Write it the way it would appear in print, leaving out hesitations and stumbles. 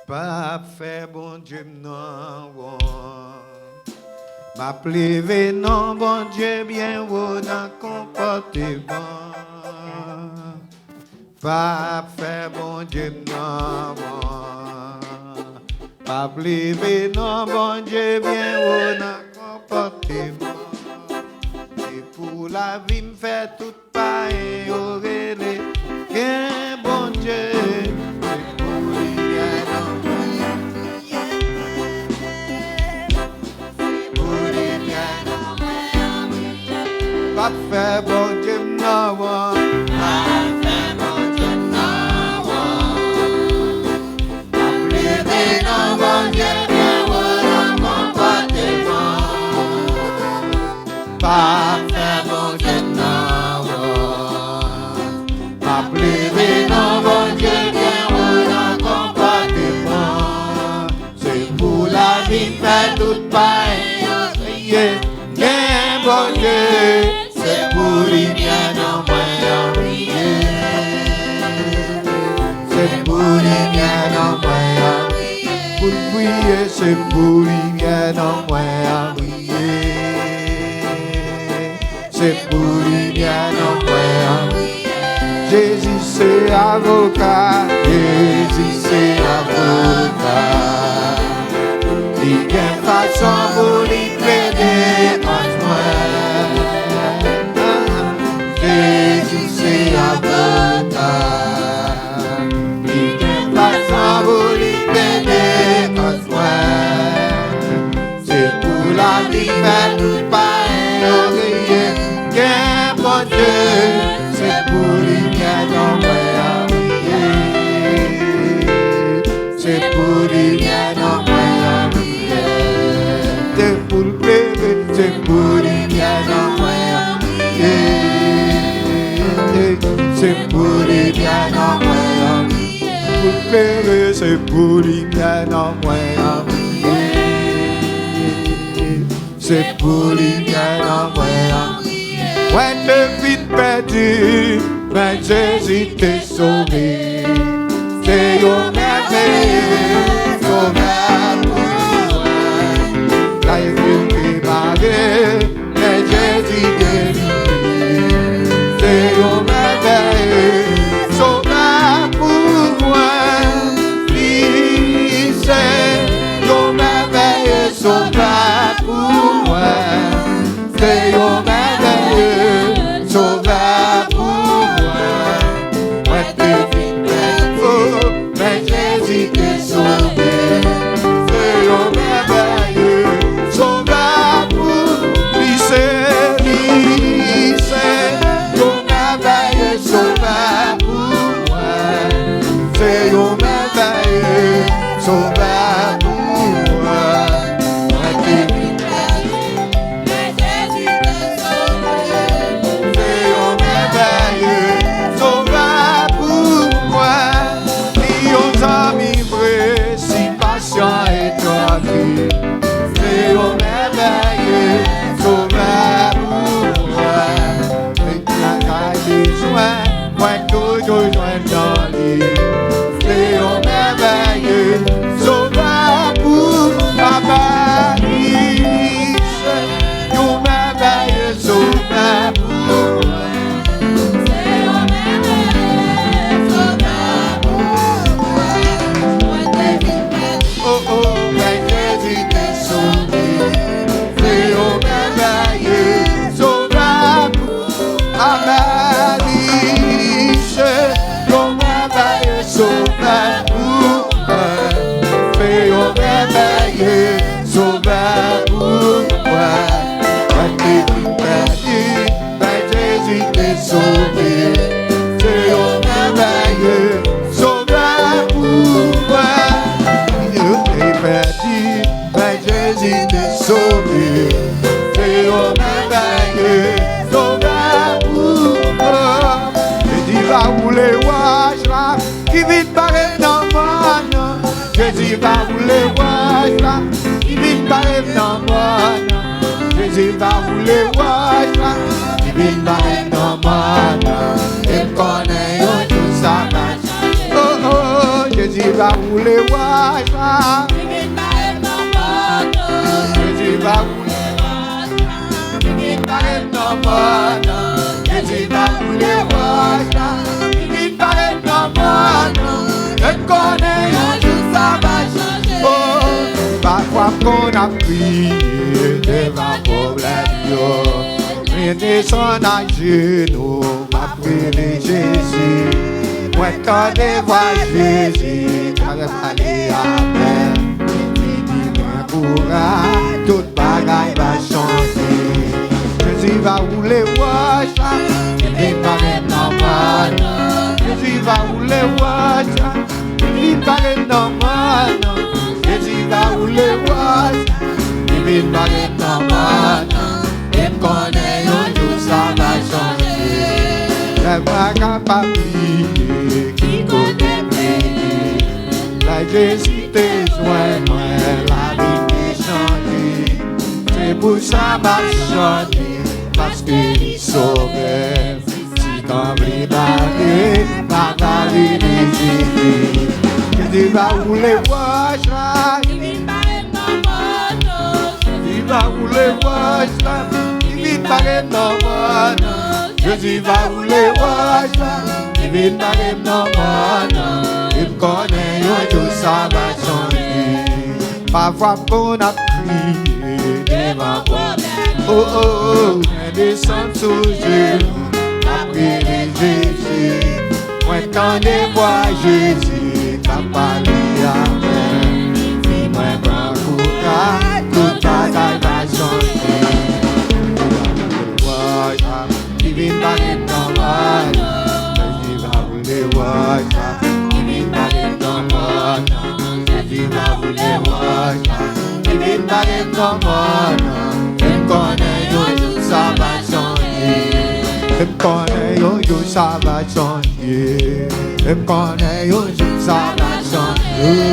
Pas fait bon Dieu non. Ma privé non bon Dieu bien haut dans comportement. Pas fait bon Dieu non. Pas privé non bon Dieu bien haut dans comportement. Et pour la vie me fait tout pareil au relais. Qu'un bon Dieu. Pas fait bon Dieu non. Pas fait bon Dieu non. Pas privé non bon Dieu bien haut dans comportement. Pas fait bon Dieu non. Pas privé non bon Dieu bien haut dans comportement. C'est pour la vie fait tout pareil au crier. Qu'un bon Dieu. C'est pour lui bien en moins prier. C'est pour lui bien en moins prier. Pour prier, c'est pour lui bien en moins prier. C'est pour lui bien en moins prier. Jésus c'est avocat. Jésus c'est avocat. Il y a une façon pour lui plaider en moi. Jésus c'est avocat. Il n'est pas sans vous libérer en soi. C'est pour la vie faire tout pareil au rien. Qu'un bon Dieu, c'est pour lui bien envoyer. C'est pour lui bien envoyer. C'est pour le bébé, c'est pour lui bien envoyer. C'est pour les bien en moins. Pour pleurer, c'est pour les bien en moins. C'est pour les bien en moins. Ouais, te vite perdu, mais Jésus t'est sauvé. C'est au merveilleux, au merveilleux. Là, il faut préparer, mais Jésus t'est sauvé. C'est au merveilleux, sauveur pour moi. Oui, c'est au merveilleux, sauveur pour moi. C'est au merveilleux, sauveur pour moi. Ouais, t'es vite, oh, mais Jésus t'est sauvé. C'est au merveilleux, sauveur pour lui, c'est sauveur pour moi. C'est au merveilleux, sauveur pour moi. Mais Jésus t'est sauvé. C'est au merveilleux, sauveur pour moi. Lions amis vrais, si patient et tranquille. C'est au merveilleux, sauveur pour moi. Moi toujours joindre dans l'île. C'est au merveilleux, sauveur pour ma Paris. C'est au merveilleux, sauveur pour moi. C'est au merveilleux, sauveur pour moi. Oh oh, mais Jésus t'est sauvé. C'est au merveilleux, sauveur pour ma Paris. Ton merveilleux sauveur pour moi. Fais au merveilleux sauveur pour moi. Quand t'es perdu, ben Jésus t'est sauvé. Fais au merveilleux sauveur pour moi. Quand t'es perdu, ben Jésus t'est sauvé. Fais au merveilleux sauveur pour moi. Va rouler wash là, qui vite paraît dans moi. Jésus va rouler wash là, qui vite paraît dans moi. Jésus va rouler wash là, qui vite paraît dans moi. Et connaît tout ça. Oh oh, Jésus va rouler wacha. Jésus va rouler wacha. Jésus va rouler wacha. Il paraît normal. Je connais un jour ça va changer. Oh, parfois qu'on a prié devant problème. Rien descend à genoux, m'a prié Jésus. Moi, quand je vois Jésus, quand je m'allais à peine, il m'a courage, toute bagaille va changer. Jésus va rouler wacha, il paraît normal. Jésus va rouler wacha, il paraît normal. Jésus va rouler wacha, il paraît normal. Il connaît un jour ça va changer. Je ne vois qu'à pas prier, qui connaît prier. La Jésus te joint, la vie est changée. C'est pour ça m'a chanté, parce qu'il est sauvé. Si t'en veux parler, ma vie est Jésus. Jésus va rouler wacha, il va rouler wacha, il paraît normal. Jésus va rouler wacha, il paraît normal. Il connaît un jour ça va changer. Parfois qu'on a prié devant problème. Oh oh oh, je descends sous genoux, m'a prié Jésus. Moi quand je vois Jésus, t'as parlé avec. Moi prends courage, tout bagaille va changer. Il va rouler normal. Jésus va rouler wacha, il va normal. Jésus va rouler wacha, il va normal. Il connaît un jour ça va changer. Il connaît un jour ça va changer. Il connaît un jour ça va changer.